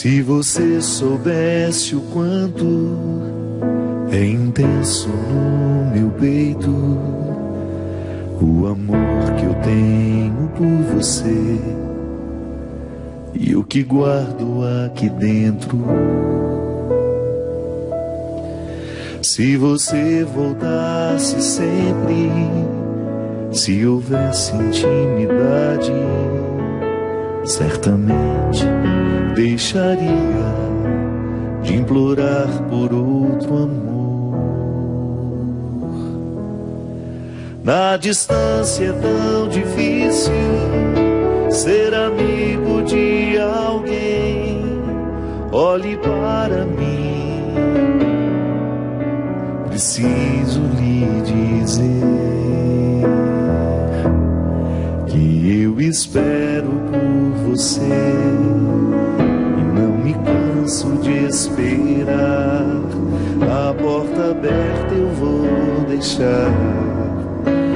Se você soubesse o quanto é intenso no meu peito o amor que eu tenho por você e o que guardo aqui dentro. Se você voltasse sempre, se houvesse intimidade, certamente deixaria de implorar por outro amor. Na distância é tão difícil ser amigo de alguém. Olhe para mim, preciso lhe dizer que eu espero por você e não me canso de esperar. A porta aberta eu vou deixar.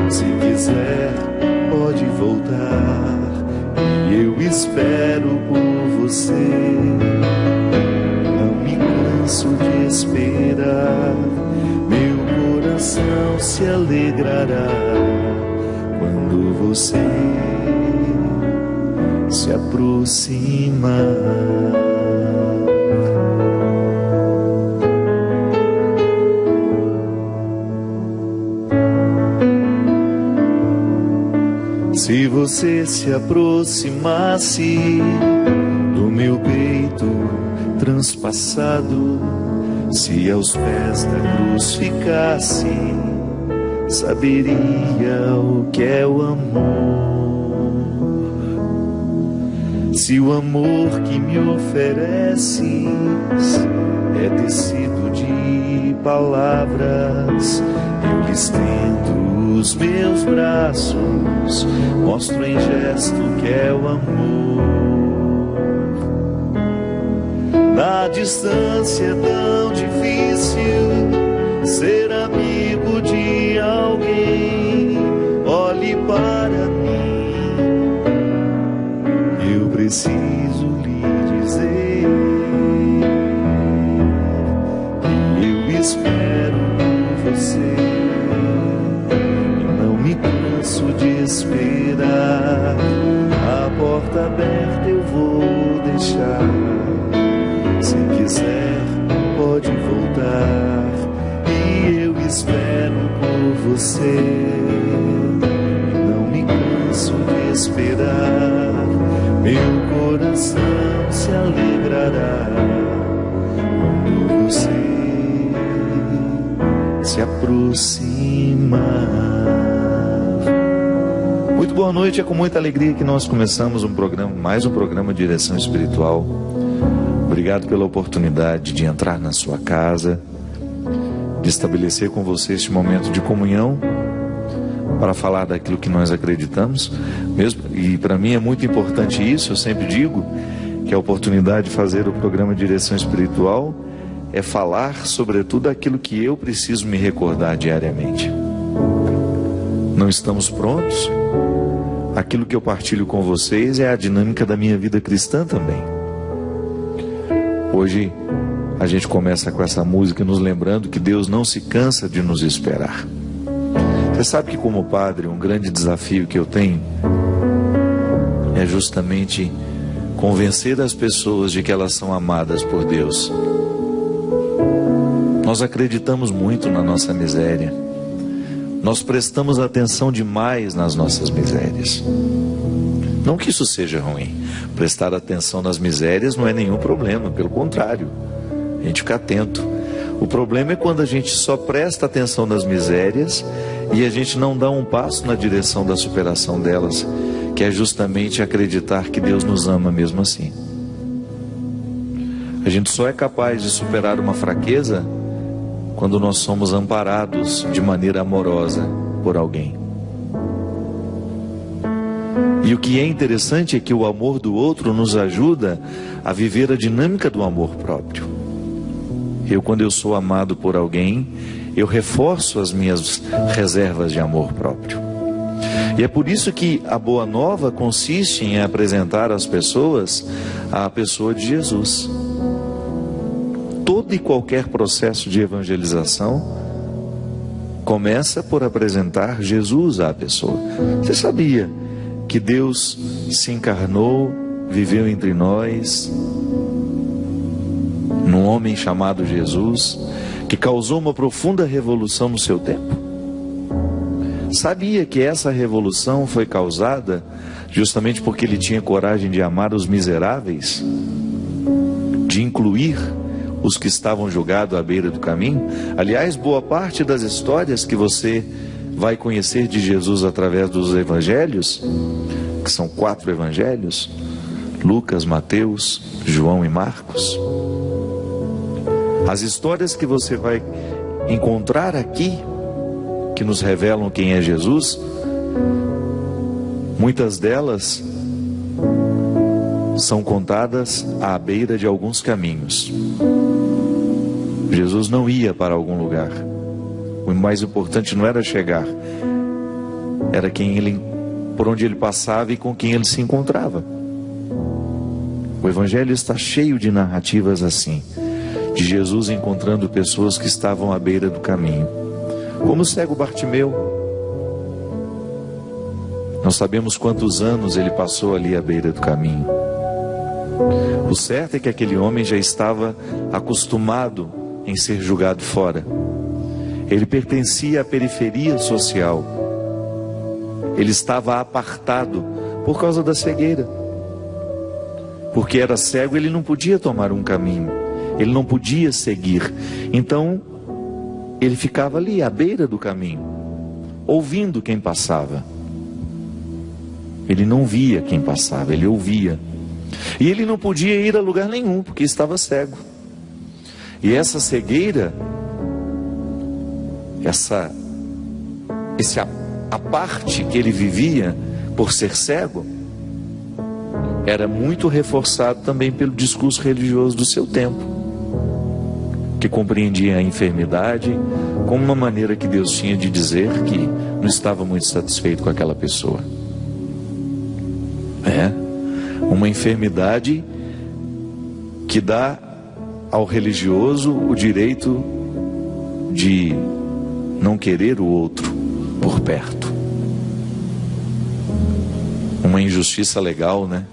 Se quiser pode voltar e eu espero por você. Não me canso de esperar. Meu coração se alegrará quando você se aproximar. Se você se aproximasse do meu peito transpassado, se aos pés da cruz ficasse, saberia o que é o amor. Se o amor que me ofereces é tecido de palavras, eu lhe estendo os meus braços, mostro em gesto que é o amor. Na distância é tão difícil ser amigo de alguém. Olhe para mim, eu preciso lhe dizer que eu espero por você. De esperar, a porta aberta eu vou deixar. Se quiser pode voltar e eu espero por você. Não me canso de esperar. Meu coração se alegrará quando você se aproximar. Muito boa noite, é com muita alegria que nós começamos mais um programa Direção Espiritual. Obrigado pela oportunidade de entrar na sua casa, de estabelecer com você este momento de comunhão, para falar daquilo que nós acreditamos mesmo. E para mim é muito importante isso, eu sempre digo que a oportunidade de fazer o programa Direção Espiritual é falar sobretudo aquilo que eu preciso me recordar diariamente. Não estamos prontos? Aquilo que eu partilho com vocês é a dinâmica da minha vida cristã também. Hoje a gente começa com essa música nos lembrando que Deus não se cansa de nos esperar. Você sabe que como padre, um grande desafio que eu tenho é justamente convencer as pessoas de que elas são amadas por Deus. Nós acreditamos muito na nossa miséria. Nós prestamos atenção demais nas nossas misérias. Não que isso seja ruim. Prestar atenção nas misérias não é nenhum problema, pelo contrário, a gente fica atento. O problema é quando a gente só presta atenção nas misérias e a gente não dá um passo na direção da superação delas, que é justamente acreditar que Deus nos ama mesmo assim. A gente só é capaz de superar uma fraqueza quando nós somos amparados de maneira amorosa por alguém. E o que é interessante é que o amor do outro nos ajuda a viver a dinâmica do amor próprio. Quando eu sou amado por alguém, eu reforço as minhas reservas de amor próprio. E é por isso que a boa nova consiste em apresentar às pessoas à pessoa de Jesus. Todo e qualquer processo de evangelização começa por apresentar Jesus à pessoa. Você sabia que Deus se encarnou, viveu entre nós, num homem chamado Jesus, que causou uma profunda revolução no seu tempo? Sabia que essa revolução foi causada justamente porque ele tinha coragem de amar os miseráveis, de incluir os que estavam julgados à beira do caminho? Aliás, boa parte das histórias que você vai conhecer de Jesus através dos evangelhos, que são 4 evangelhos, Lucas, Mateus, João e Marcos, as histórias que você vai encontrar aqui, que nos revelam quem é Jesus, muitas delas são contadas à beira de alguns caminhos. Jesus não ia para algum lugar. O mais importante não era chegar, era por onde ele passava e com quem ele se encontrava. O Evangelho está cheio de narrativas assim, de Jesus encontrando pessoas que estavam à beira do caminho, como o cego Bartimeu. Nós sabemos quantos anos ele passou ali à beira do caminho. O certo é que aquele homem já estava acostumado em ser julgado fora. Ele pertencia à periferia social. Ele estava apartado por causa da cegueira. Porque era cego, ele não podia tomar um caminho, ele não podia seguir. Então, ele ficava ali à beira do caminho, ouvindo quem passava. Ele não via quem passava, ele ouvia. E ele não podia ir a lugar nenhum, porque estava cego. E essa cegueira, a parte que ele vivia por ser cego, era muito reforçado também pelo discurso religioso do seu tempo, que compreendia a enfermidade como uma maneira que Deus tinha de dizer que não estava muito satisfeito com aquela pessoa. Uma enfermidade que dá ao religioso o direito de não querer o outro por perto. Uma injustiça legal, né?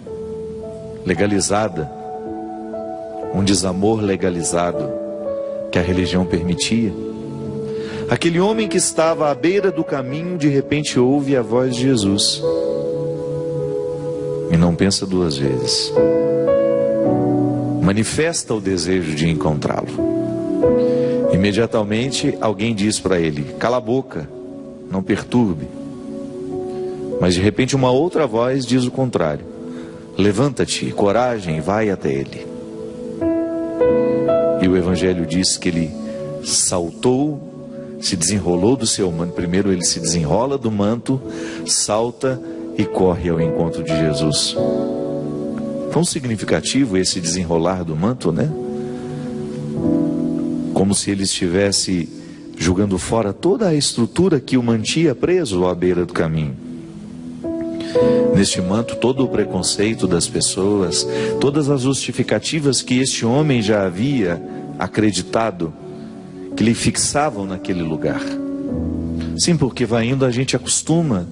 Legalizada. Um desamor legalizado que a religião permitia. Aquele homem que estava à beira do caminho, de repente ouve a voz de Jesus e não pensa 2 vezes. Manifesta o desejo de encontrá-lo. Imediatamente alguém diz para ele: cala a boca, não perturbe. Mas de repente uma outra voz diz o contrário: levanta-te, coragem, vai até ele. E o Evangelho diz que ele saltou, se desenrolou do seu manto. Primeiro ele se desenrola do manto, salta e corre ao encontro de Jesus. Tão significativo esse desenrolar do manto, né? Como se ele estivesse jogando fora toda a estrutura que o mantia preso à beira do caminho. Neste manto, todo o preconceito das pessoas, todas as justificativas que este homem já havia acreditado, que lhe fixavam naquele lugar. Sim, porque vai indo, a gente acostuma.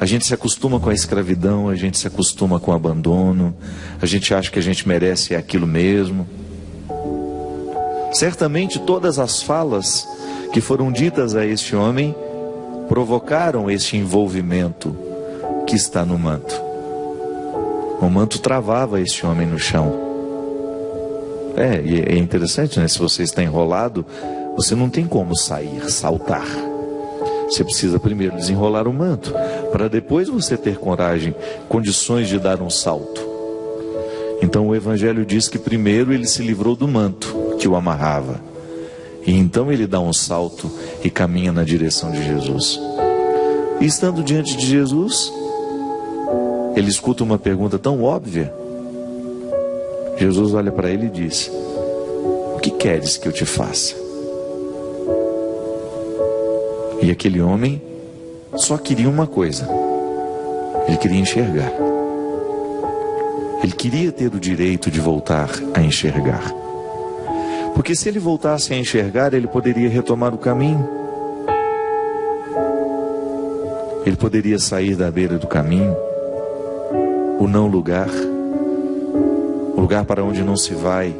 A gente se acostuma com a escravidão, a gente se acostuma com o abandono, a gente acha que a gente merece aquilo mesmo. Certamente todas as falas que foram ditas a este homem provocaram este envolvimento que está no manto. O manto travava este homem no chão. E é interessante, né? Se você está enrolado, você não tem como sair, saltar. Você precisa primeiro desenrolar o manto, para depois você ter coragem, condições de dar um salto. Então o Evangelho diz que primeiro ele se livrou do manto que o amarrava. E então ele dá um salto e caminha na direção de Jesus. E estando diante de Jesus, ele escuta uma pergunta tão óbvia. Jesus olha para ele e diz: o que queres que eu te faça? E aquele homem só queria uma coisa: ele queria enxergar. Ele queria ter o direito de voltar a enxergar. Porque se ele voltasse a enxergar, ele poderia retomar o caminho. Ele poderia sair da beira do caminho, o não lugar, o lugar para onde não se vai,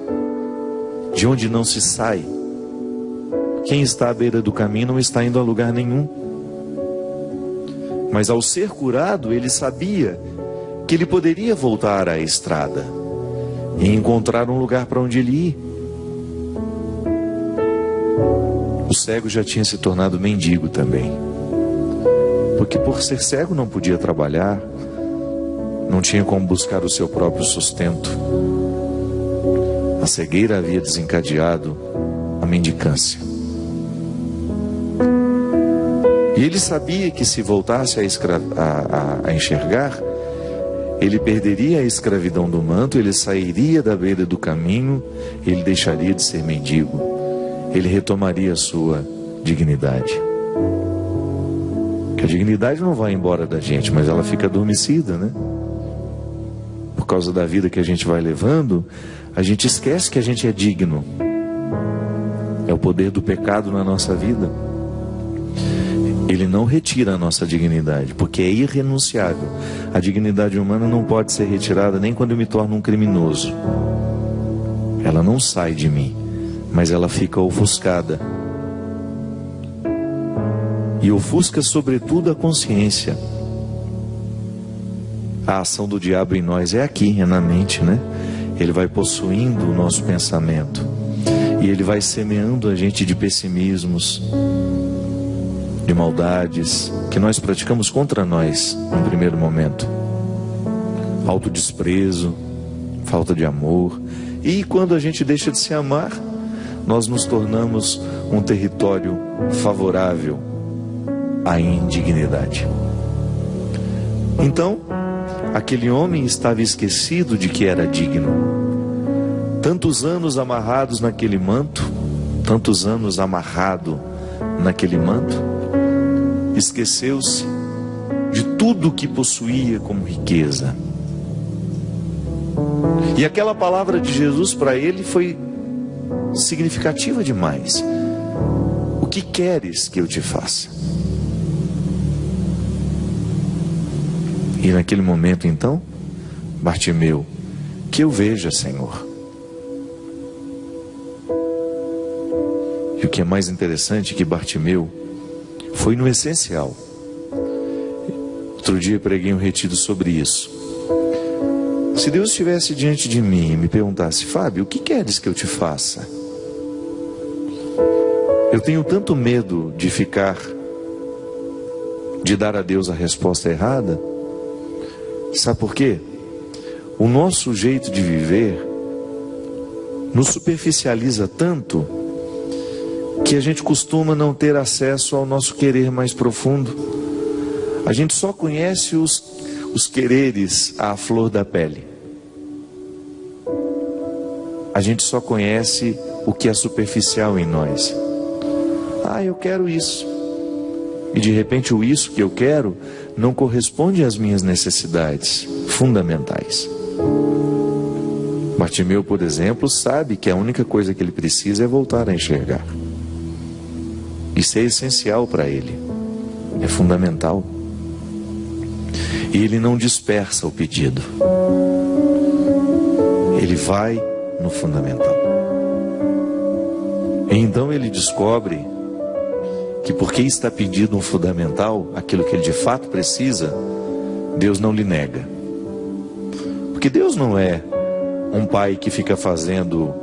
de onde não se sai. Quem está à beira do caminho não está indo a lugar nenhum. Mas ao ser curado, ele sabia que ele poderia voltar à estrada e encontrar um lugar para onde ele ir. O cego já tinha se tornado mendigo também, porque por ser cego não podia trabalhar, não tinha como buscar o seu próprio sustento. A cegueira havia desencadeado a mendicância. E ele sabia que se voltasse a enxergar, ele perderia a escravidão do manto, ele sairia da beira do caminho, ele deixaria de ser mendigo, ele retomaria a sua dignidade. Que a dignidade não vai embora da gente, mas ela fica adormecida, né? Por causa da vida que a gente vai levando, a gente esquece que a gente é digno. É o poder do pecado na nossa vida. Ele não retira a nossa dignidade, porque é irrenunciável. A dignidade humana não pode ser retirada nem quando eu me torno um criminoso. Ela não sai de mim, mas ela fica ofuscada. E ofusca sobretudo a consciência. A ação do diabo em nós é aqui, é na mente, né? Ele vai possuindo o nosso pensamento. E ele vai semeando a gente de pessimismos, de maldades que nós praticamos contra nós no primeiro momento. Autodesprezo, falta de amor. E quando a gente deixa de se amar, nós nos tornamos um território favorável à indignidade. Então, aquele homem estava esquecido de que era digno. Tantos anos amarrados naquele manto, tantos anos amarrado naquele manto, esqueceu-se de tudo o que possuía como riqueza. E aquela palavra de Jesus para ele foi significativa demais. O que queres que eu te faça? E naquele momento então, Bartimeu, que eu veja, Senhor. E o que é mais interessante é que Bartimeu foi no essencial. Outro dia preguei um retiro sobre isso. Se Deus estivesse diante de mim e me perguntasse: Fábio, o que queres que eu te faça? Eu tenho tanto medo de dar a Deus a resposta errada. Sabe por quê? O nosso jeito de viver nos superficializa tanto que a gente costuma não ter acesso ao nosso querer mais profundo. A gente só conhece os quereres à flor da pele. A gente só conhece o que é superficial em nós. Eu quero isso. E de repente o isso que eu quero não corresponde às minhas necessidades fundamentais. Bartimeu, por exemplo, sabe que a única coisa que ele precisa é voltar a enxergar. Isso é essencial para ele. É fundamental. E ele não dispersa o pedido. Ele vai no fundamental. E então ele descobre que porque está pedindo um fundamental, aquilo que ele de fato precisa, Deus não lhe nega. Porque Deus não é um pai que fica fazendo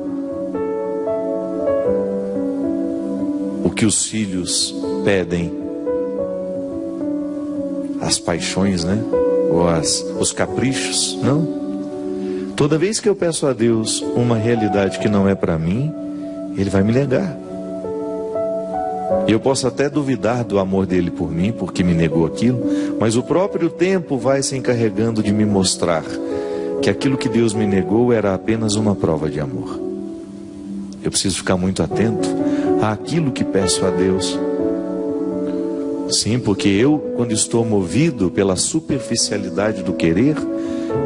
o que os filhos pedem, as paixões, né? Ou os caprichos, não. Toda vez que eu peço a Deus uma realidade que não é para mim, Ele vai me negar. Eu posso até duvidar do amor dele por mim, porque me negou aquilo, mas o próprio tempo vai se encarregando de me mostrar que aquilo que Deus me negou era apenas uma prova de amor. Eu preciso ficar muito atento àquilo que peço a Deus. Sim, porque eu, quando estou movido pela superficialidade do querer,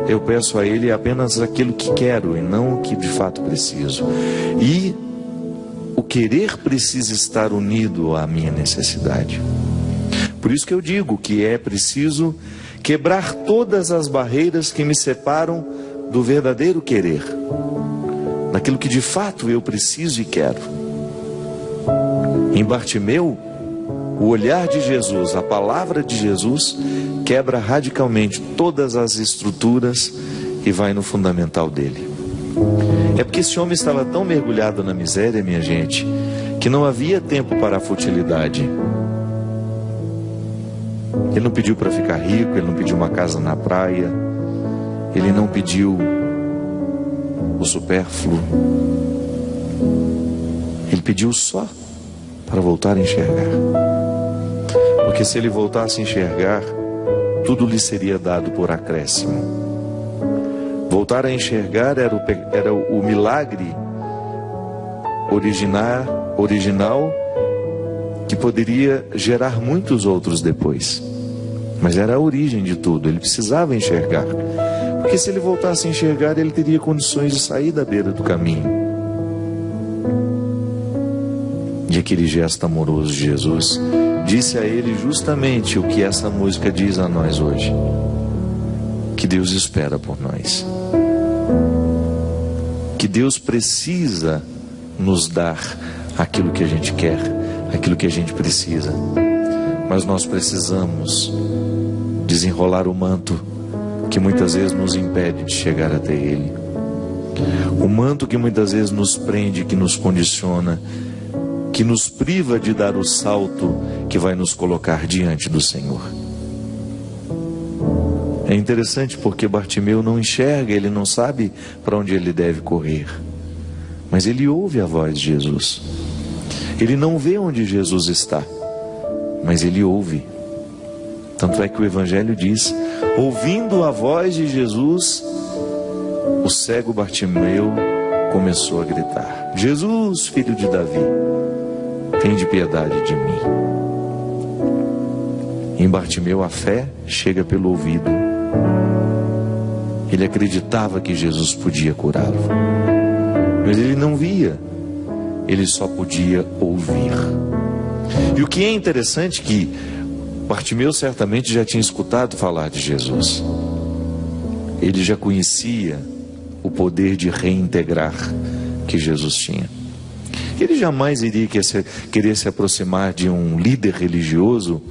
eu peço a Ele apenas aquilo que quero e não o que de fato preciso. E o querer precisa estar unido à minha necessidade. Por isso que eu digo que é preciso quebrar todas as barreiras que me separam do verdadeiro querer, daquilo que de fato eu preciso e quero. Em Bartimeu, o olhar de Jesus, a palavra de Jesus, quebra radicalmente todas as estruturas e vai no fundamental dele. É porque esse homem estava tão mergulhado na miséria, minha gente, que não havia tempo para a futilidade. Ele não pediu para ficar rico, ele não pediu uma casa na praia, ele não pediu o supérfluo. Ele pediu só para voltar a enxergar. Porque se ele voltasse a enxergar, tudo lhe seria dado por acréscimo. Voltar a enxergar era o milagre original que poderia gerar muitos outros depois. Mas era a origem de tudo, ele precisava enxergar. Porque se ele voltasse a enxergar, ele teria condições de sair da beira do caminho. E aquele gesto amoroso de Jesus disse a ele justamente o que essa música diz a nós hoje: que Deus espera por nós, que Deus precisa nos dar aquilo que a gente quer, aquilo que a gente precisa, mas nós precisamos desenrolar o manto que muitas vezes nos impede de chegar até Ele, o manto que muitas vezes nos prende, que nos condiciona, que nos priva de dar o salto que vai nos colocar diante do Senhor. É interessante porque Bartimeu não enxerga, ele não sabe para onde ele deve correr, mas ele ouve a voz de Jesus. Ele não vê onde Jesus está, mas ele ouve. Tanto é que o Evangelho diz: ouvindo a voz de Jesus, o cego Bartimeu começou a gritar: Jesus, filho de Davi, tende piedade de mim. Em Bartimeu a fé chega pelo ouvido. Ele acreditava que Jesus podia curá-lo, mas ele não via, ele só podia ouvir. E o que é interessante é que Bartimeu certamente já tinha escutado falar de Jesus. Ele já conhecia o poder de reintegrar que Jesus tinha. Ele jamais iria querer se aproximar de um líder religioso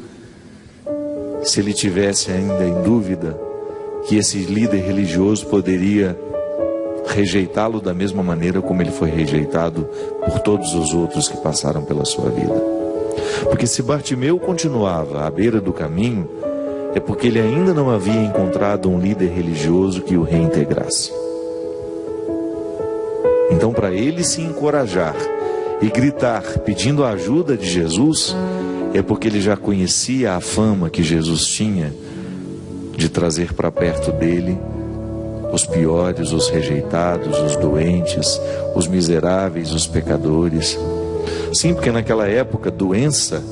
se ele tivesse ainda em dúvida que esse líder religioso poderia rejeitá-lo da mesma maneira como ele foi rejeitado por todos os outros que passaram pela sua vida. Porque se Bartimeu continuava à beira do caminho, é porque ele ainda não havia encontrado um líder religioso que o reintegrasse. Então, para ele se encorajar e gritar pedindo a ajuda de Jesus, é porque ele já conhecia a fama que Jesus tinha de trazer para perto dele os piores, os rejeitados, os doentes, os miseráveis, os pecadores. Sim, porque naquela época doença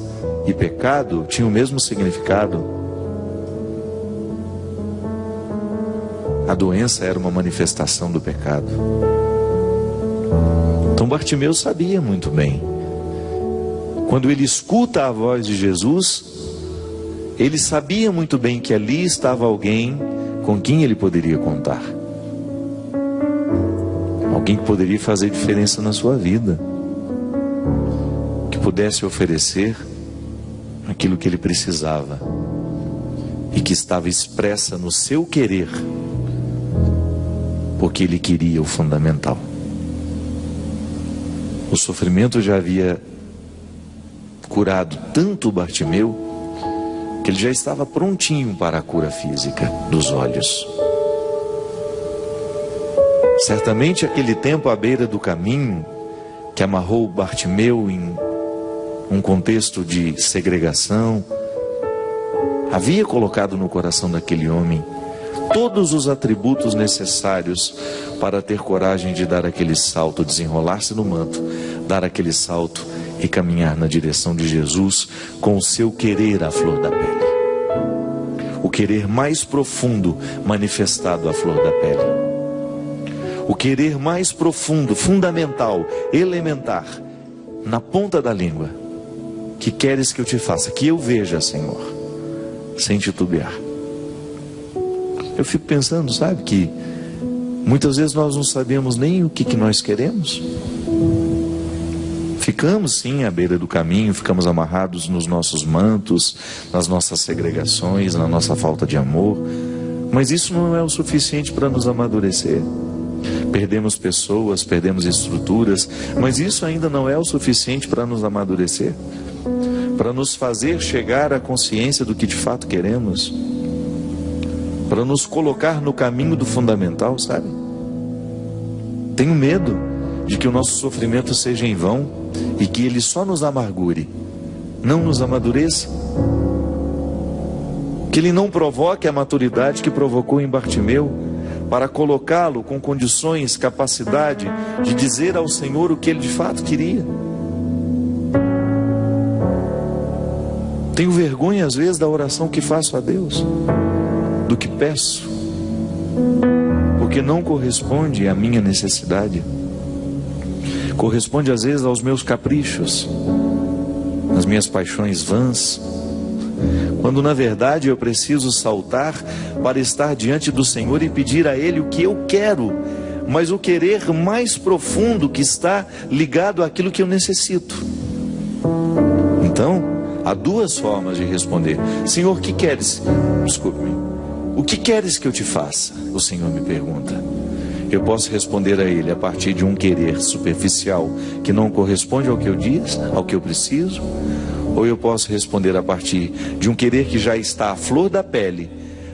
e pecado tinham o mesmo significado. A doença era uma manifestação do pecado. Então Bartimeu sabia muito bem. Quando ele escuta a voz de Jesus, ele sabia muito bem que ali estava alguém com quem ele poderia contar. Alguém que poderia fazer diferença na sua vida, que pudesse oferecer aquilo que ele precisava e que estava expressa no seu querer, porque ele queria o fundamental. O sofrimento já havia curado tanto Bartimeu que ele já estava prontinho para a cura física dos olhos. Certamente aquele tempo à beira do caminho que amarrou Bartimeu em um contexto de segregação havia colocado no coração daquele homem todos os atributos necessários para ter coragem de dar aquele salto, desenrolar-se no manto, dar aquele salto e caminhar na direção de Jesus com o seu querer à flor da pele. O querer mais profundo manifestado à flor da pele. O querer mais profundo, fundamental, elementar, na ponta da língua. Que queres que eu te faça? Que eu veja, Senhor, sem titubear. Eu fico pensando, sabe, que muitas vezes nós não sabemos nem o que nós queremos. Ficamos sim à beira do caminho, ficamos amarrados nos nossos mantos, nas nossas segregações, na nossa falta de amor. Mas isso não é o suficiente para nos amadurecer. Perdemos pessoas, perdemos estruturas, mas isso ainda não é o suficiente para nos amadurecer, para nos fazer chegar à consciência do que de fato queremos, para nos colocar no caminho do fundamental, sabe? Tenho medo de que o nosso sofrimento seja em vão e que ele só nos amargure, não nos amadureça, que ele não provoque a maturidade que provocou em Bartimeu, para colocá-lo com condições, capacidade de dizer ao Senhor o que ele de fato queria. Tenho vergonha às vezes da oração que faço a Deus, do que peço, porque não corresponde à minha necessidade, corresponde às vezes aos meus caprichos, às minhas paixões vãs, quando na verdade eu preciso saltar para estar diante do Senhor e pedir a Ele o que eu quero, mas o querer mais profundo que está ligado àquilo que eu necessito. Então, há duas formas de responder. Senhor, o que queres? Desculpe-me. O que queres que eu te faça? O Senhor me pergunta. Eu posso responder a Ele a partir de um querer superficial que não corresponde ao que eu disse, ao que eu preciso, ou eu posso responder a partir de um querer que já está à flor da pele,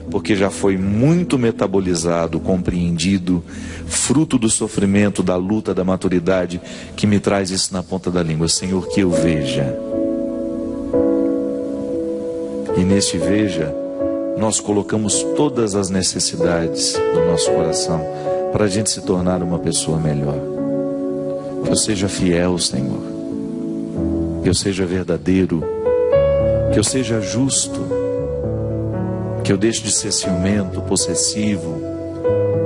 porque já foi muito metabolizado, compreendido, fruto do sofrimento, da luta, da maturidade, que me traz isso na ponta da língua. Senhor, que eu veja. E neste veja, nós colocamos todas as necessidades do nosso coração, para a gente se tornar uma pessoa melhor. Que eu seja fiel, Senhor. Que eu seja verdadeiro. Que eu seja justo. Que eu deixe de ser ciumento, possessivo.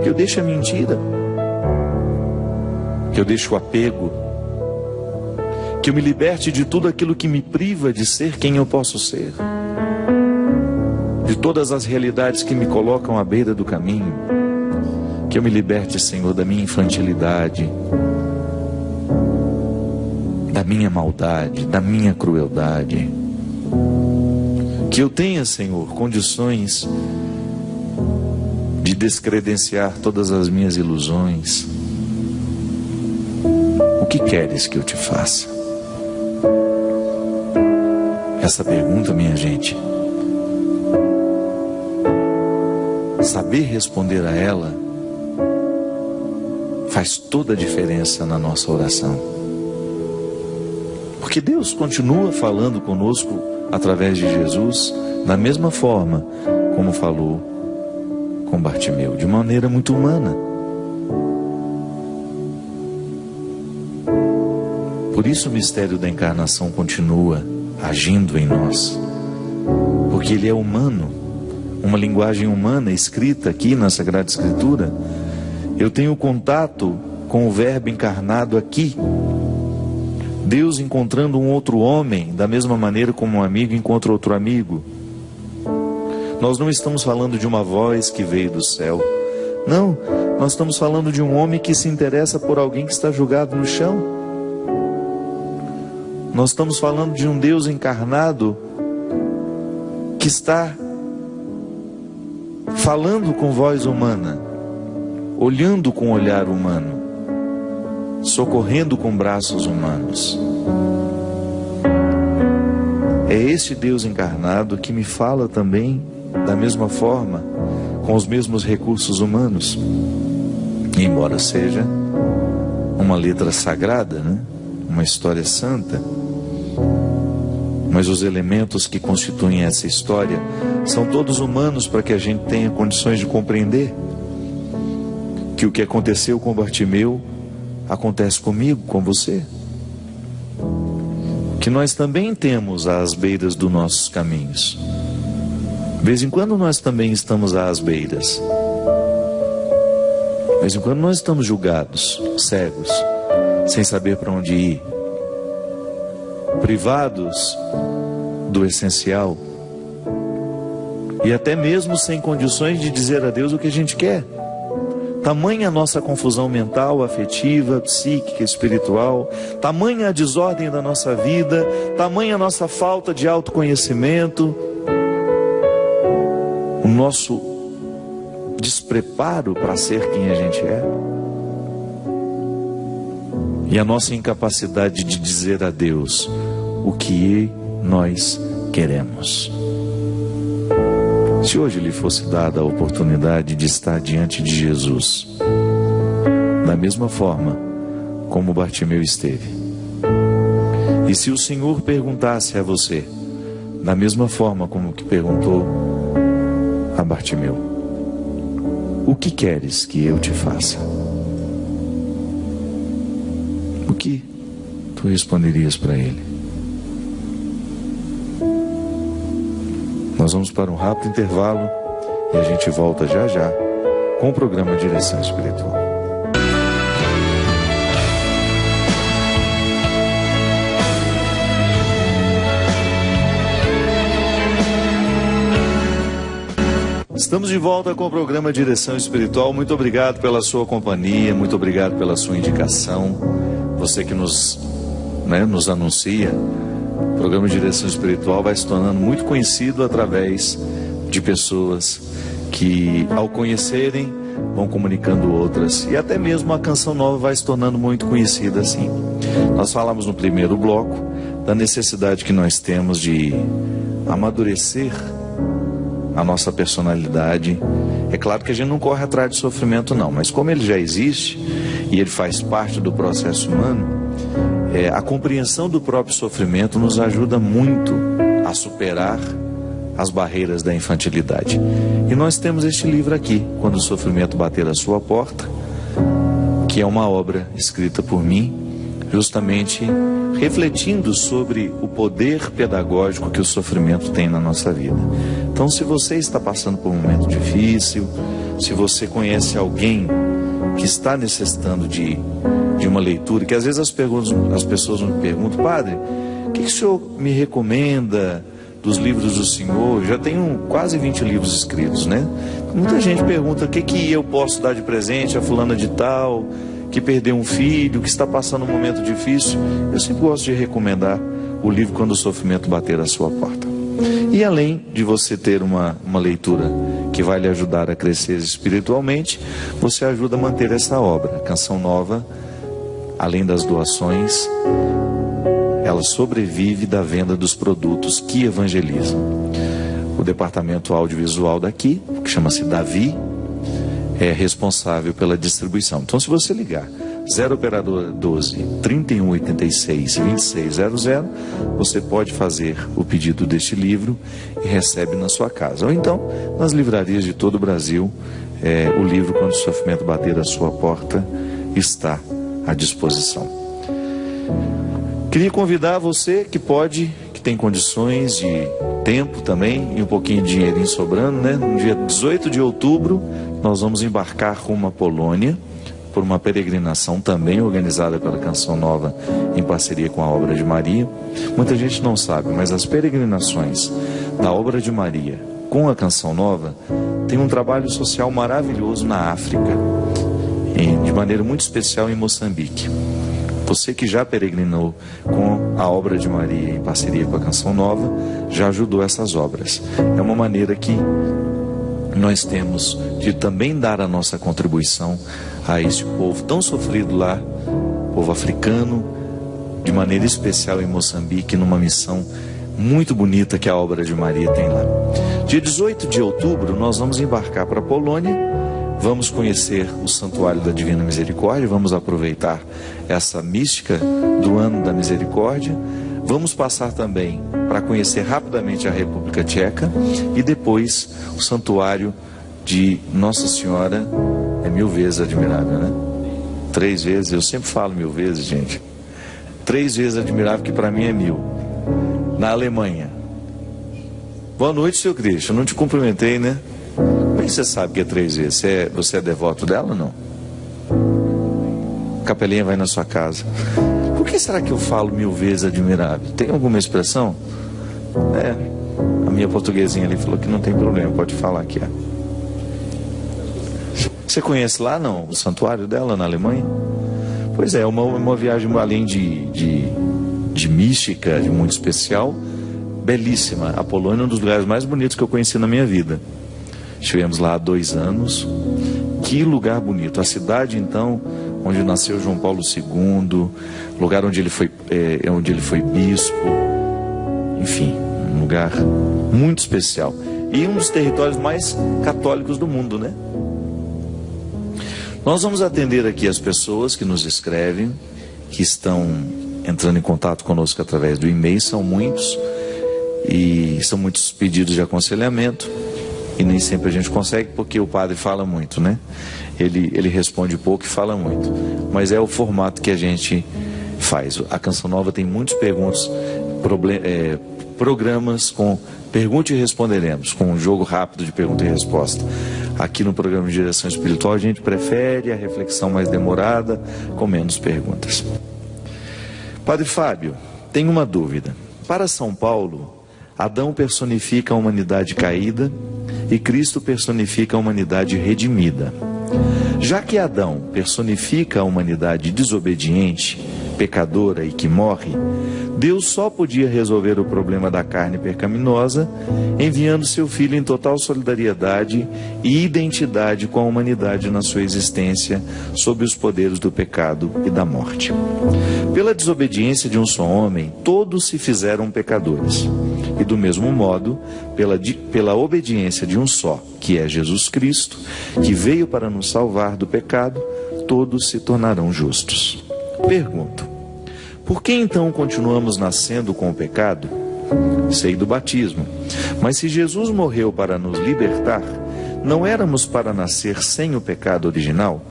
Que eu deixe a mentira. Que eu deixe o apego. Que eu me liberte de tudo aquilo que me priva de ser quem eu posso ser. De todas as realidades que me colocam à beira do caminho. Que eu me liberte, Senhor, da minha infantilidade, da minha maldade, da minha crueldade. Que eu tenha, Senhor, condições de descredenciar todas as minhas ilusões. O que queres que eu te faça? Essa pergunta, minha gente, saber responder a ela faz toda a diferença na nossa oração. Porque Deus continua falando conosco através de Jesus, da mesma forma como falou com Bartimeu, de maneira muito humana. Por isso o mistério da encarnação continua agindo em nós, porque ele é humano, uma linguagem humana escrita aqui na Sagrada Escritura. Eu tenho contato com o Verbo encarnado aqui. Deus encontrando um outro homem, da mesma maneira como um amigo encontra outro amigo. Nós não estamos falando de uma voz que veio do céu. Não, nós estamos falando de um homem que se interessa por alguém que está jogado no chão. Nós estamos falando de um Deus encarnado que está falando com voz humana, olhando com olhar humano, socorrendo com braços humanos. É este Deus encarnado que me fala também da mesma forma, com os mesmos recursos humanos. E embora seja uma letra sagrada, né? Uma história santa, mas os elementos que constituem essa história são todos humanos, para que a gente tenha condições de compreender que o que aconteceu com Bartimeu acontece comigo, com você. Que nós também temos às beiras dos nossos caminhos De vez em quando nós também estamos às beiras. De vez em quando nós estamos julgados, cegos, sem saber para onde ir, privados do essencial e até mesmo sem condições de dizer a Deus o que a gente quer. Tamanha a nossa confusão mental, afetiva, psíquica, espiritual, tamanha a desordem da nossa vida, tamanha a nossa falta de autoconhecimento, o nosso despreparo para ser quem a gente é e a nossa incapacidade de dizer a Deus o que nós queremos. Se hoje lhe fosse dada a oportunidade de estar diante de Jesus, da mesma forma como Bartimeu esteve, e se o Senhor perguntasse a você, da mesma forma como que perguntou a Bartimeu, o que queres que eu te faça? O que tu responderias para ele? Nós vamos para um rápido intervalo e a gente volta já já com o programa Direção Espiritual. Estamos de volta com o programa Direção Espiritual. Muito obrigado pela sua companhia, muito obrigado pela sua indicação. Você que nos anuncia. O programa de Direção Espiritual vai se tornando muito conhecido através de pessoas que, ao conhecerem, vão comunicando outras. E até mesmo a Canção Nova vai se tornando muito conhecida assim. Nós falamos no primeiro bloco da necessidade que nós temos de amadurecer a nossa personalidade. É claro que a gente não corre atrás de sofrimento não, mas como ele já existe e ele faz parte do processo humano, a compreensão do próprio sofrimento nos ajuda muito a superar as barreiras da infantilidade. E nós temos este livro aqui, Quando o Sofrimento Bater a Sua Porta, que é uma obra escrita por mim, justamente refletindo sobre o poder pedagógico que o sofrimento tem na nossa vida. Então, se você está passando por um momento difícil, se você conhece alguém que está necessitando de uma leitura, que às vezes as pessoas me perguntam, padre, o que o senhor me recomenda dos livros do senhor? Já tenho quase 20 livros escritos, né? Muita gente pergunta, o que eu posso dar de presente a fulana de tal, que perdeu um filho, que está passando um momento difícil. Eu sempre gosto de recomendar o livro Quando o Sofrimento Bater a Sua Porta. E além de você ter uma leitura que vai lhe ajudar a crescer espiritualmente, você ajuda a manter essa obra. A Canção Nova, além das doações, ela sobrevive da venda dos produtos que evangelizam. O departamento audiovisual daqui, que chama-se Davi, é responsável pela distribuição. Então, se você ligar 0 operadora 12 3186 2600, você pode fazer o pedido deste livro e recebe na sua casa. Ou então, nas livrarias de todo o Brasil, o livro Quando o Sofrimento Bater a Sua Porta está à disposição. Queria convidar você que tem condições de tempo também e um pouquinho de dinheirinho sobrando, né? No dia 18 de outubro, nós vamos embarcar rumo à Polônia por uma peregrinação também organizada pela Canção Nova em parceria com a Obra de Maria. Muita gente não sabe, mas as peregrinações da Obra de Maria com a Canção Nova tem um trabalho social maravilhoso na África, de maneira muito especial em Moçambique. Você que já peregrinou com a Obra de Maria em parceria com a Canção Nova, já ajudou essas obras. É uma maneira que nós temos de também dar a nossa contribuição a este povo tão sofrido lá, povo africano, de maneira especial em Moçambique, numa missão muito bonita que a Obra de Maria tem lá. Dia 18 de outubro, nós vamos embarcar para a Polônia, vamos conhecer o Santuário da Divina Misericórdia, vamos aproveitar essa mística do Ano da Misericórdia, vamos passar também para conhecer rapidamente a República Tcheca e depois o Santuário de Nossa Senhora. É 1000 vezes admirável, né? 3 vezes, eu sempre falo 1000 vezes, gente. 3 vezes admirável, que para mim é 1000. Na Alemanha. Boa noite, seu Cristo. Eu não te cumprimentei, né? Como é que você sabe que é 3 vezes? Você é devoto dela ou não? Capelinha vai na sua casa. Por que será que eu falo 1000 vezes admirável? Tem alguma expressão? A minha portuguesinha ali falou que não tem problema, pode falar aqui. Você conhece lá, não? O santuário dela na Alemanha? Pois é, uma viagem além de mística, de muito especial, belíssima. A Polônia é um dos lugares mais bonitos que eu conheci na minha vida. Estivemos lá há 2 anos. Que lugar bonito. A cidade, então, onde nasceu João Paulo II, lugar onde ele foi bispo. Enfim, um lugar muito especial. E um dos territórios mais católicos do mundo, né? Nós vamos atender aqui as pessoas que nos escrevem, que estão entrando em contato conosco através do e-mail. São muitos, e são muitos pedidos de aconselhamento, e nem sempre a gente consegue, porque o padre fala muito, né? Ele responde pouco e fala muito, mas é o formato que a gente faz. A Canção Nova tem muitos programas com Pergunte e Responderemos, com um jogo rápido de pergunta e resposta. Aqui no programa de Direção Espiritual a gente prefere a reflexão mais demorada, com menos perguntas. Padre Fábio, tem uma dúvida. Para São Paulo, Adão personifica a humanidade caída e Cristo personifica a humanidade redimida. Já que Adão personifica a humanidade desobediente, pecadora e que morre, Deus só podia resolver o problema da carne pecaminosa enviando seu Filho em total solidariedade e identidade com a humanidade na sua existência sob os poderes do pecado e da morte. Pela desobediência de um só homem, todos se fizeram pecadores. E do mesmo modo, pela obediência de um só, que é Jesus Cristo, que veio para nos salvar do pecado, todos se tornarão justos. Pergunto: por que então continuamos nascendo com o pecado? Sei do batismo. Mas se Jesus morreu para nos libertar, não éramos para nascer sem o pecado original?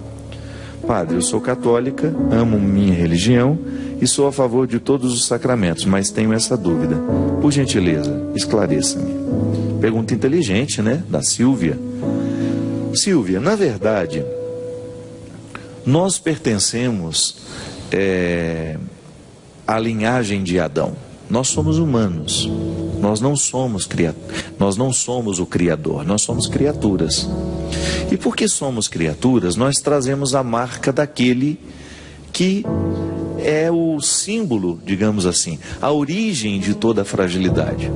Padre, eu sou católica, amo minha religião e sou a favor de todos os sacramentos, mas tenho essa dúvida. Por gentileza, esclareça-me. Pergunta inteligente, né? Da Silvia. Silvia, na verdade, nós pertencemos à linhagem de Adão. Nós somos humanos. Nós não somos o Criador, nós somos criaturas. E porque somos criaturas, nós trazemos a marca daquele que é o símbolo, digamos assim, a origem de toda a fragilidade.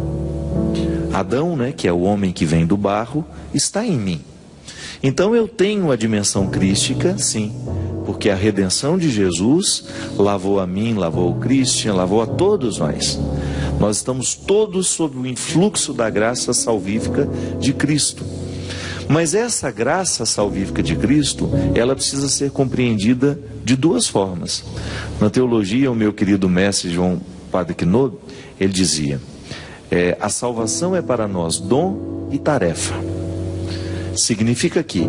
Adão, né, que é o homem que vem do barro, está em mim. Então eu tenho a dimensão crística, sim, porque a redenção de Jesus lavou a mim, lavou o Christian, lavou a todos nós. Nós estamos todos sob o influxo da graça salvífica de Cristo. Mas essa graça salvífica de Cristo, ela precisa ser compreendida de 2 formas. Na teologia, o meu querido mestre João Padre Quinod, ele dizia: a salvação é para nós dom e tarefa. Significa que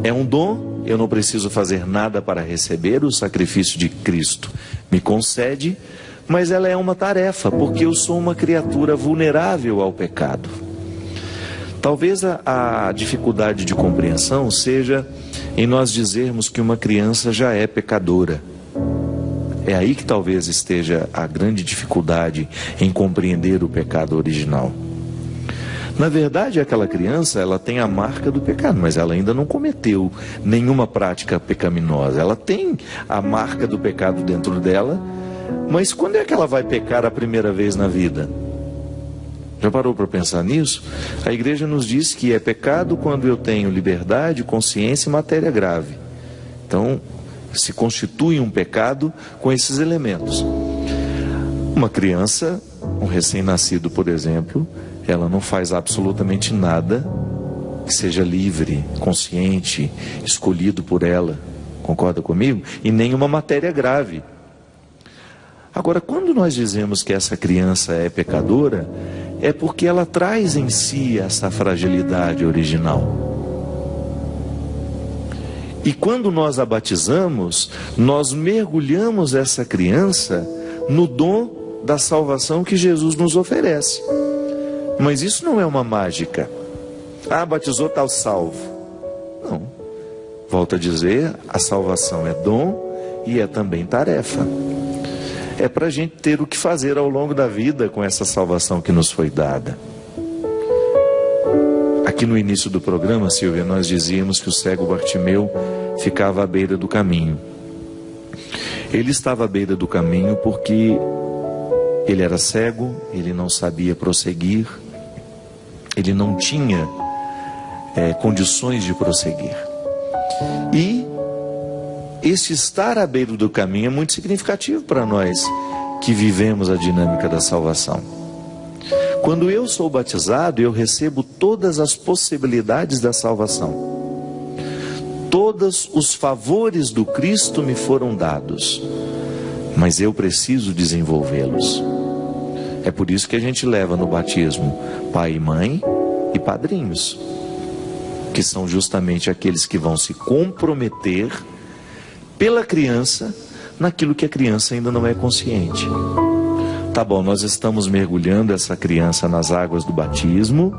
é um dom, eu não preciso fazer nada para receber, o sacrifício de Cristo me concede, mas ela é uma tarefa, porque eu sou uma criatura vulnerável ao pecado. Talvez a dificuldade de compreensão seja em nós dizermos que uma criança já é pecadora. É aí que talvez esteja a grande dificuldade em compreender o pecado original. Na verdade, aquela criança, ela tem a marca do pecado, mas ela ainda não cometeu nenhuma prática pecaminosa. Ela tem a marca do pecado dentro dela, mas quando é que ela vai pecar a primeira vez na vida? Já parou para pensar nisso? A igreja nos diz que é pecado quando eu tenho liberdade, consciência e matéria grave. Então, se constitui um pecado com esses elementos. Uma criança, um recém-nascido, por exemplo, ela não faz absolutamente nada que seja livre, consciente, escolhido por ela. Concorda comigo? E nenhuma matéria grave. Agora, quando nós dizemos que essa criança é pecadora, é porque ela traz em si essa fragilidade original. E quando nós a batizamos, nós mergulhamos essa criança no dom da salvação que Jesus nos oferece. Mas isso não é uma mágica. Ah, batizou, está salvo. Não. Volto a dizer, a salvação é dom e é também tarefa. É para a gente ter o que fazer ao longo da vida com essa salvação que nos foi dada. Aqui no início do programa, Silvia, nós dizíamos que o cego Bartimeu ficava à beira do caminho. Ele estava à beira do caminho porque ele era cego, ele não sabia prosseguir, ele não tinha condições de prosseguir. E esse estar à beira do caminho é muito significativo para nós que vivemos a dinâmica da salvação. Quando eu sou batizado, eu recebo todas as possibilidades da salvação. Todos os favores do Cristo me foram dados, mas eu preciso desenvolvê-los. É por isso que a gente leva no batismo pai e mãe e padrinhos, que são justamente aqueles que vão se comprometer pela criança naquilo que a criança ainda não é consciente. Tá bom, nós estamos mergulhando essa criança nas águas do batismo,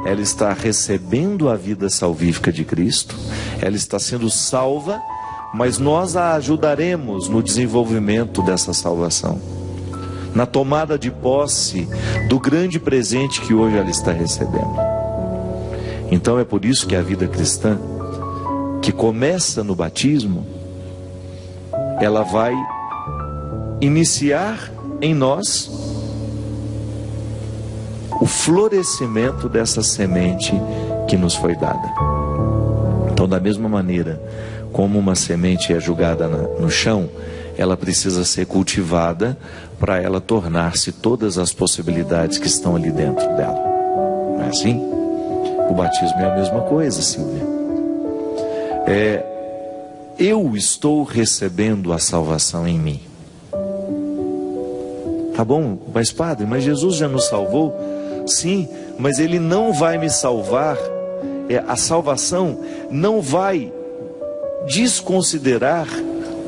ela está recebendo a vida salvífica de Cristo, ela está sendo salva, mas nós a ajudaremos no desenvolvimento dessa salvação, na tomada de posse do grande presente que hoje ela está recebendo. Então é por isso que a vida cristã, que começa no batismo, ela vai iniciar em nós o florescimento dessa semente que nos foi dada. Então, da mesma maneira como uma semente é jogada no chão, ela precisa ser cultivada para ela tornar-se todas as possibilidades que estão ali dentro dela. Não é assim? O batismo é a mesma coisa, Silvia. Eu estou recebendo a salvação em mim. Tá bom, mas padre, mas Jesus já nos salvou? Sim, mas Ele não vai me salvar. A salvação não vai desconsiderar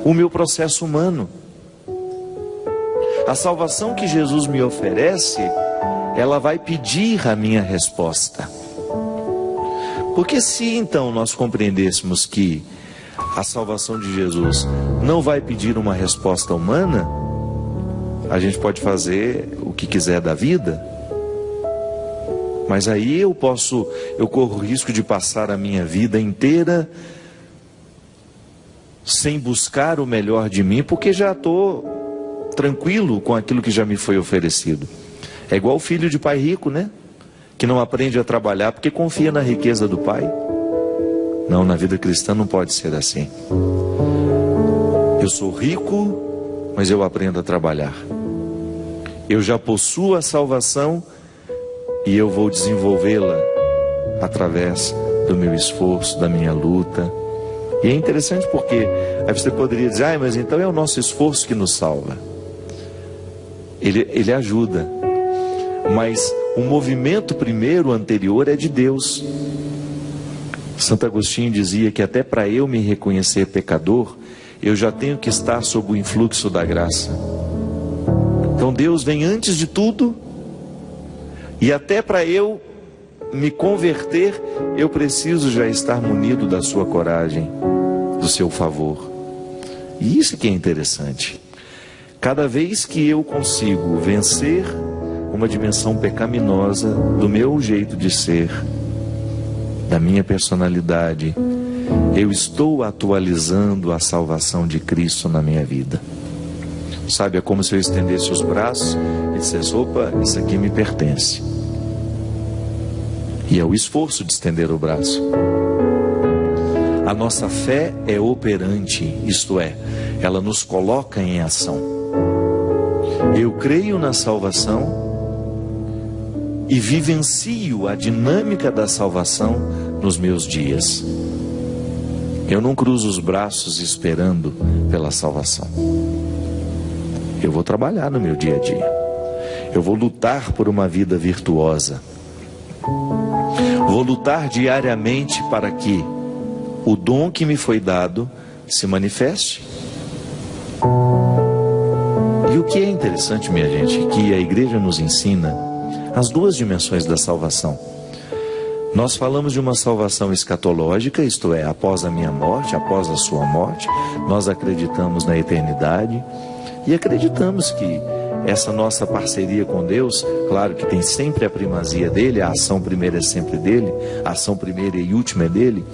o meu processo humano. A salvação que Jesus me oferece, ela vai pedir a minha resposta. Porque se então nós compreendêssemos que a salvação de Jesus não vai pedir uma resposta humana, a gente pode fazer o que quiser da vida, mas aí eu corro o risco de passar a minha vida inteira sem buscar o melhor de mim, porque já estou tranquilo com aquilo que já me foi oferecido. É igual o filho de pai rico, né? Que não aprende a trabalhar porque confia na riqueza do pai. Não, na vida cristã não pode ser assim. Eu sou rico, mas eu aprendo a trabalhar. Eu já possuo a salvação e eu vou desenvolvê-la através do meu esforço, da minha luta. E é interessante porque aí você poderia dizer, mas então é o nosso esforço que nos salva. Ele ajuda, mas o movimento primeiro, anterior, é de Deus. Santo Agostinho dizia que até para eu me reconhecer pecador, eu já tenho que estar sob o influxo da graça. Então Deus vem antes de tudo, e até para eu me converter, eu preciso já estar munido da sua coragem, do seu favor. E isso que é interessante. Cada vez que eu consigo vencer uma dimensão pecaminosa do meu jeito de ser, da minha personalidade, eu estou atualizando a salvação de Cristo na minha vida. Sabe, é como se eu estendesse os braços e dissesse, opa, isso aqui me pertence. E é o esforço de estender o braço. A nossa fé é operante, isto é, ela nos coloca em ação. Eu creio na salvação e vivencio a dinâmica da salvação nos meus dias. Eu não cruzo os braços esperando pela salvação. Eu vou trabalhar no meu dia a dia. Eu vou lutar por uma vida virtuosa. Vou lutar diariamente para que o dom que me foi dado se manifeste. E o que é interessante, minha gente, que a igreja nos ensina as duas dimensões da salvação. Nós falamos de uma salvação escatológica, isto é, após a minha morte, após a sua morte. Nós acreditamos na eternidade e acreditamos que essa nossa parceria com Deus, claro que tem sempre a primazia dele, a ação primeira é sempre dele, a ação primeira e última é dele.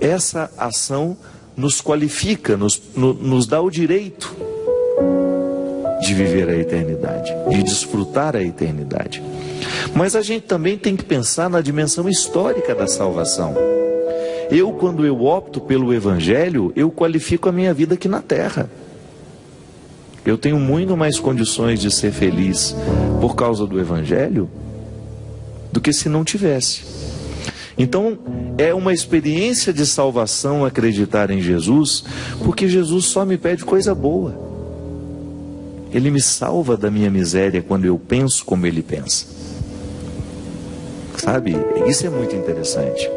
Essa ação nos qualifica, nos dá o direito de viver a eternidade, de desfrutar a eternidade. Mas a gente também tem que pensar na dimensão histórica da salvação. Quando eu opto pelo Evangelho, eu qualifico a minha vida aqui na terra. Eu tenho muito mais condições de ser feliz por causa do Evangelho do que se não tivesse. Então, é uma experiência de salvação acreditar em Jesus, porque Jesus só me pede coisa boa. Ele me salva da minha miséria quando eu penso como Ele pensa. Sabe? Isso é muito interessante.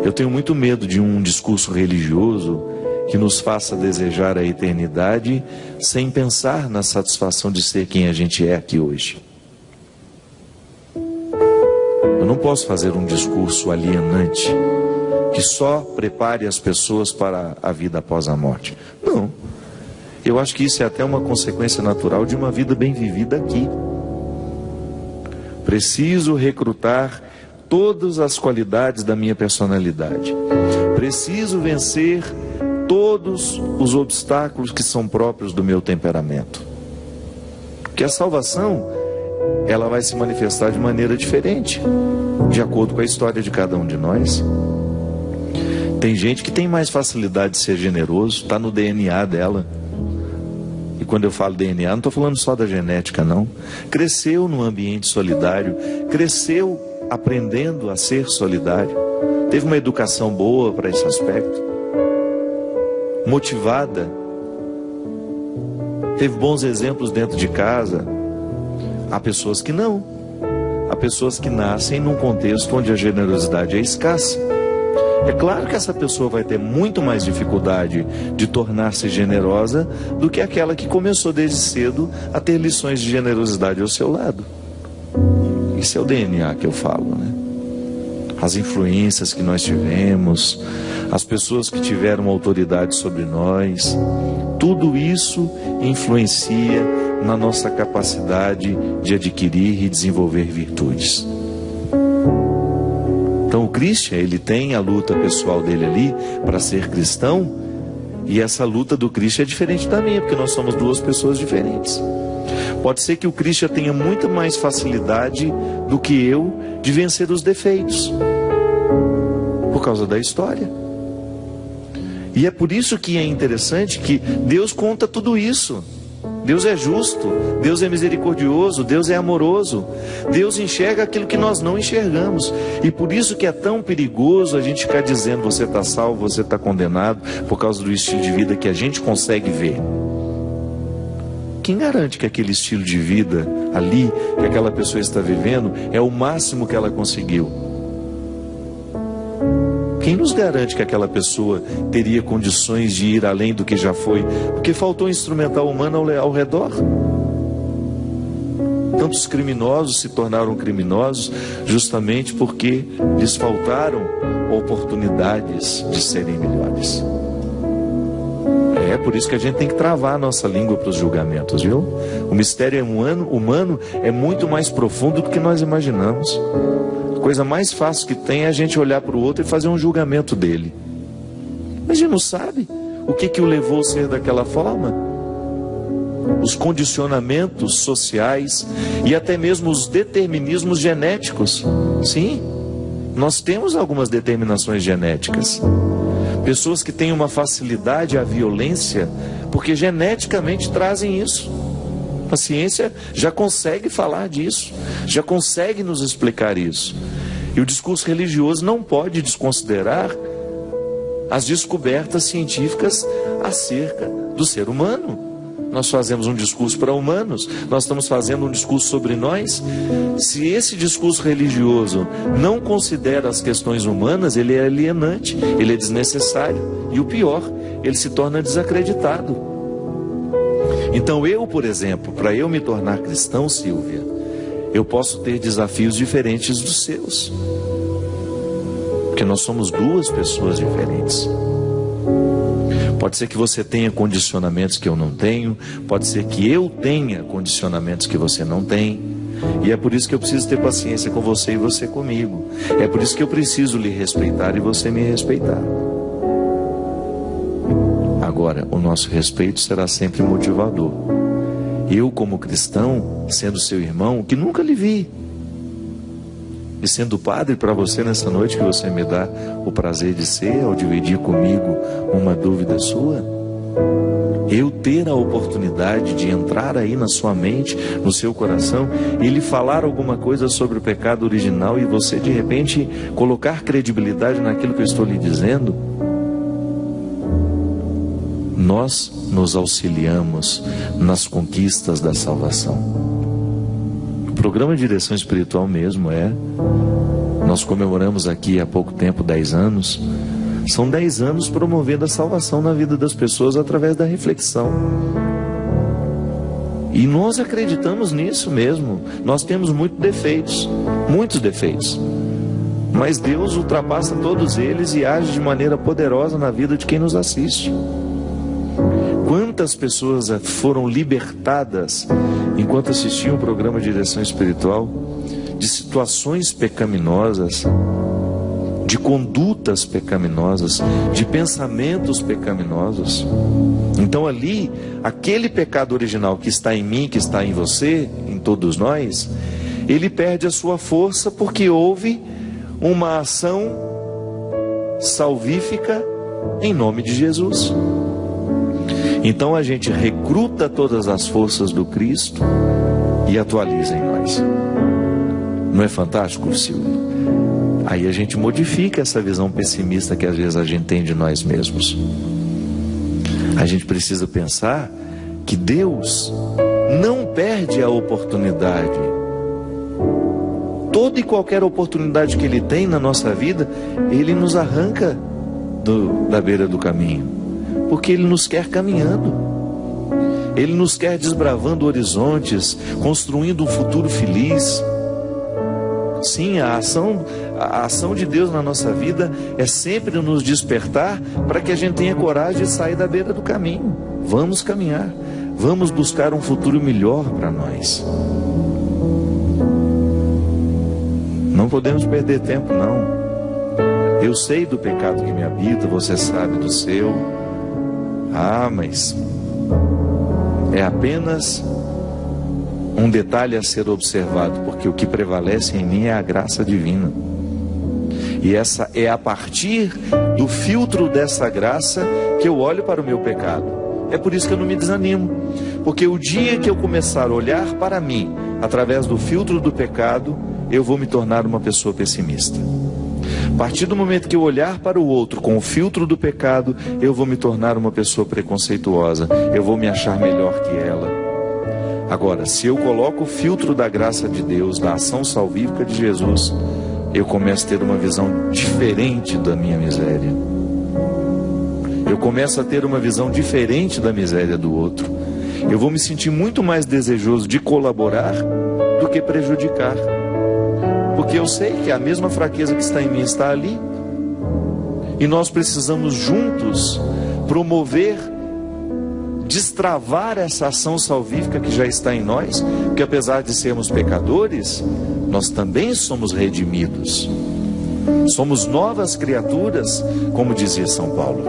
Eu tenho muito medo de um discurso religioso que nos faça desejar a eternidade sem pensar na satisfação de ser quem a gente é aqui hoje. Eu não posso fazer um discurso alienante que só prepare as pessoas para a vida após a morte. Não. Eu acho que isso é até uma consequência natural de uma vida bem vivida aqui. Preciso recrutar todas as qualidades da minha personalidade. Preciso vencer todos os obstáculos que são próprios do meu temperamento. Porque a salvação, ela vai se manifestar de maneira diferente, de acordo com a história de cada um de nós. Tem gente que tem mais facilidade de ser generoso, está no DNA dela. E quando eu falo DNA, não estou falando só da genética, não. Cresceu num ambiente solidário, cresceu aprendendo a ser solidário, teve uma educação boa para esse aspecto, motivada, teve bons exemplos dentro de casa. Há pessoas que não, há pessoas que nascem num contexto onde a generosidade é escassa. É claro que essa pessoa vai ter muito mais dificuldade de tornar-se generosa do que aquela que começou desde cedo a ter lições de generosidade ao seu lado. Isso é o DNA que eu falo, né? As influências que nós tivemos, as pessoas que tiveram autoridade sobre nós, tudo isso influencia na nossa capacidade de adquirir e desenvolver virtudes. Então o Christian, ele tem a luta pessoal dele ali para ser cristão, e essa luta do Christian é diferente da minha, porque nós somos duas pessoas diferentes. Pode ser que o Christian tenha muito mais facilidade do que eu de vencer os defeitos, por causa da história. E é por isso que é interessante que Deus conta tudo isso. Deus é justo, Deus é misericordioso, Deus é amoroso. Deus enxerga aquilo que nós não enxergamos. E por isso que é tão perigoso a gente ficar dizendo você está salvo, você está condenado, por causa do estilo de vida que a gente consegue ver. Quem garante que aquele estilo de vida ali, que aquela pessoa está vivendo, é o máximo que ela conseguiu? Quem nos garante que aquela pessoa teria condições de ir além do que já foi? Porque faltou instrumental humano ao redor. Tantos criminosos se tornaram criminosos justamente porque lhes faltaram oportunidades de serem melhores. É por isso que a gente tem que travar a nossa língua para os julgamentos, viu? O mistério humano é muito mais profundo do que nós imaginamos. A coisa mais fácil que tem é a gente olhar para o outro e fazer um julgamento dele. Mas a gente não sabe o que o levou a ser daquela forma. Os condicionamentos sociais e até mesmo os determinismos genéticos. Sim, nós temos algumas determinações genéticas. Pessoas que têm uma facilidade à violência, porque geneticamente trazem isso. A ciência já consegue falar disso, já consegue nos explicar isso. E o discurso religioso não pode desconsiderar as descobertas científicas acerca do ser humano. Nós fazemos um discurso para humanos, nós estamos fazendo um discurso sobre nós. Se esse discurso religioso não considera as questões humanas, ele é alienante, ele é desnecessário. E o pior, ele se torna desacreditado. Então por exemplo, para eu me tornar cristão, Silvia, eu posso ter desafios diferentes dos seus, porque nós somos duas pessoas diferentes. Pode ser que você tenha condicionamentos que eu não tenho, pode ser que eu tenha condicionamentos que você não tem, e é por isso que eu preciso ter paciência com você e você comigo. É por isso que eu preciso lhe respeitar e você me respeitar. Agora, o nosso respeito será sempre motivador. Eu, como cristão, sendo seu irmão, que nunca lhe vi, e sendo padre para você nessa noite que você me dá o prazer de ser, ao dividir comigo uma dúvida sua, eu ter a oportunidade de entrar aí na sua mente, no seu coração, e lhe falar alguma coisa sobre o pecado original, e você de repente colocar credibilidade naquilo que eu estou lhe dizendo, nós nos auxiliamos nas conquistas da salvação. O programa de direção espiritual mesmo nós comemoramos aqui há pouco tempo 10 anos. São 10 anos promovendo a salvação na vida das pessoas através da reflexão. E nós acreditamos nisso mesmo. Nós temos muitos defeitos. Mas Deus ultrapassa todos eles e age de maneira poderosa na vida de quem nos assiste. Quantas pessoas foram libertadas enquanto assistiam o programa de direção espiritual de situações pecaminosas, de condutas pecaminosas, de pensamentos pecaminosos. Então ali, aquele pecado original que está em mim, que está em você, em todos nós, ele perde a sua força porque houve uma ação salvífica em nome de Jesus. Então a gente recruta todas as forças do Cristo e atualiza em nós. Não é fantástico, Silvio? Aí a gente modifica essa visão pessimista que às vezes a gente tem de nós mesmos. A gente precisa pensar que Deus não perde a oportunidade. Toda e qualquer oportunidade que Ele tem na nossa vida, Ele nos arranca da beira do caminho. Porque Ele nos quer caminhando. Ele nos quer desbravando horizontes, construindo um futuro feliz. Sim, a ação de Deus na nossa vida é sempre nos despertar para que a gente tenha coragem de sair da beira do caminho. Vamos caminhar, vamos buscar um futuro melhor para nós. Não podemos perder tempo, não. Eu sei do pecado que me habita, você sabe do seu. Mas é apenas um detalhe a ser observado, porque o que prevalece em mim é a graça divina. E essa é a partir do filtro dessa graça que eu olho para o meu pecado. É por isso que eu não me desanimo, porque o dia que eu começar a olhar para mim através do filtro do pecado, eu vou me tornar uma pessoa pessimista. A partir do momento que eu olhar para o outro com o filtro do pecado, eu vou me tornar uma pessoa preconceituosa, eu vou me achar melhor que ela. Agora, se eu coloco o filtro da graça de Deus, da ação salvífica de Jesus, eu começo a ter uma visão diferente da minha miséria. Eu começo a ter uma visão diferente da miséria do outro. Eu vou me sentir muito mais desejoso de colaborar do que prejudicar. Porque eu sei que a mesma fraqueza que está em mim está ali. E nós precisamos juntos promover, destravar essa ação salvífica que já está em nós, porque apesar de sermos pecadores, nós também somos redimidos. Somos novas criaturas, como dizia São Paulo.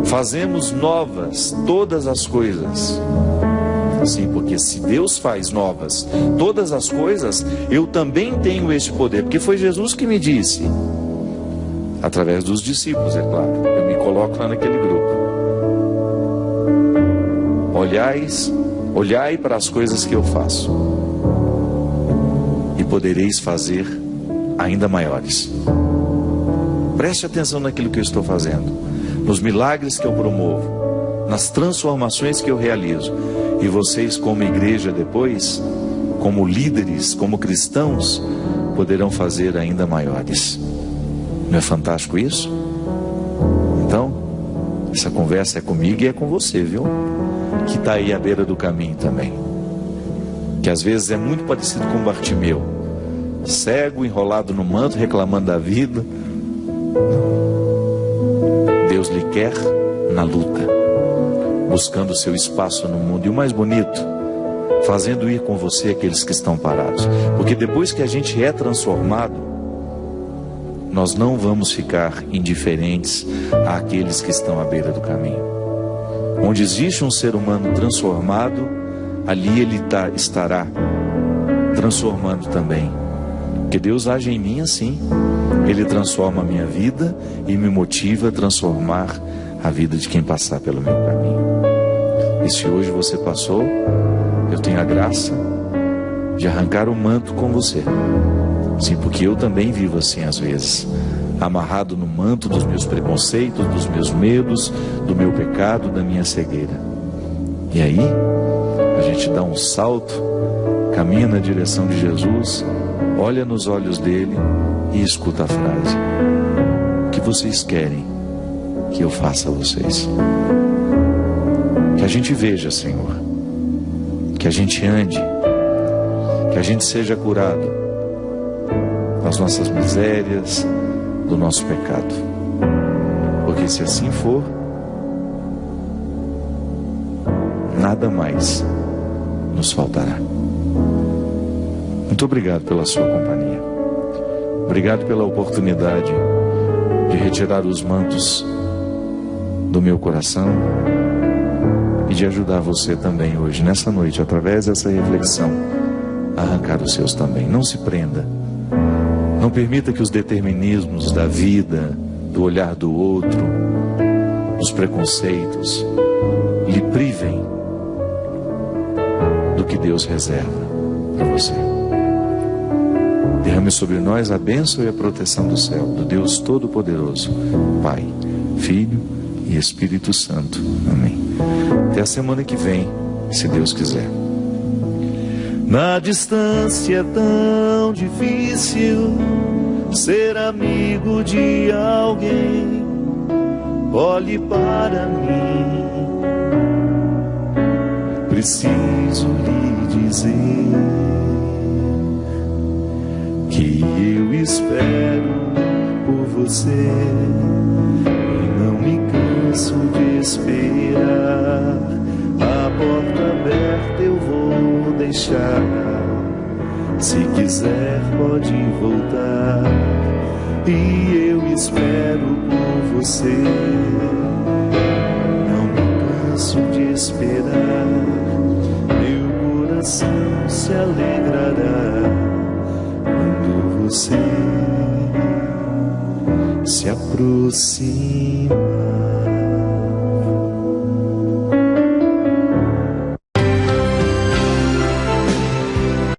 Fazemos novas todas as coisas. Sim, porque se Deus faz novas todas as coisas, eu também tenho este poder, porque foi Jesus que me disse, através dos discípulos, é claro. Eu me coloco lá naquele grupo. Olhai para as coisas que eu faço, e podereis fazer ainda maiores. Preste atenção naquilo que eu estou fazendo, nos milagres que eu promovo, nas transformações que eu realizo. E vocês, como igreja depois, como líderes, como cristãos, poderão fazer ainda maiores. Não é fantástico isso? Então, essa conversa é comigo e é com você, viu? Que está aí à beira do caminho também. que às vezes é muito parecido com Bartimeu, cego, enrolado no manto, reclamando da vida. Deus lhe quer na luta, buscando o seu espaço no mundo. E o mais bonito, fazendo ir com você aqueles que estão parados. Porque depois que a gente é transformado, nós não vamos ficar indiferentes àqueles que estão à beira do caminho. Onde existe um ser humano transformado, ali ele estará transformando também. Porque Deus age em mim assim. Ele transforma a minha vida e me motiva a transformar a vida de quem passar pelo meu caminho. E se hoje você passou, eu tenho a graça de arrancar o manto com você. Sim, porque eu também vivo assim às vezes, amarrado no manto dos meus preconceitos, dos meus medos, do meu pecado, da minha cegueira. E aí, a gente dá um salto, caminha na direção de Jesus, olha nos olhos dele e escuta a frase: o que vocês querem que eu faça a vocês? Que a gente veja, Senhor, que a gente ande, que a gente seja curado das nossas misérias, do nosso pecado. Porque se assim for, nada mais nos faltará. Muito obrigado pela sua companhia. Obrigado pela oportunidade de retirar os mantos do meu coração e de ajudar você também hoje, nessa noite, através dessa reflexão, a arrancar os seus também. Não se prenda. Não permita que os determinismos da vida, do olhar do outro, dos preconceitos, lhe privem do que Deus reserva para você. Derrame sobre nós a bênção e a proteção do céu, do Deus Todo-Poderoso, Pai, Filho e Espírito Santo. Amém. Até a semana que vem, se Deus quiser. Na distância é tão difícil ser amigo de alguém. Olhe para mim, preciso lhe dizer que eu espero por você e não me canso de esperar. A porta aberta eu vou deixar. Se quiser pode voltar. E eu espero por você. Não me canso de esperar. Meu coração se alegrará quando você se aproxima.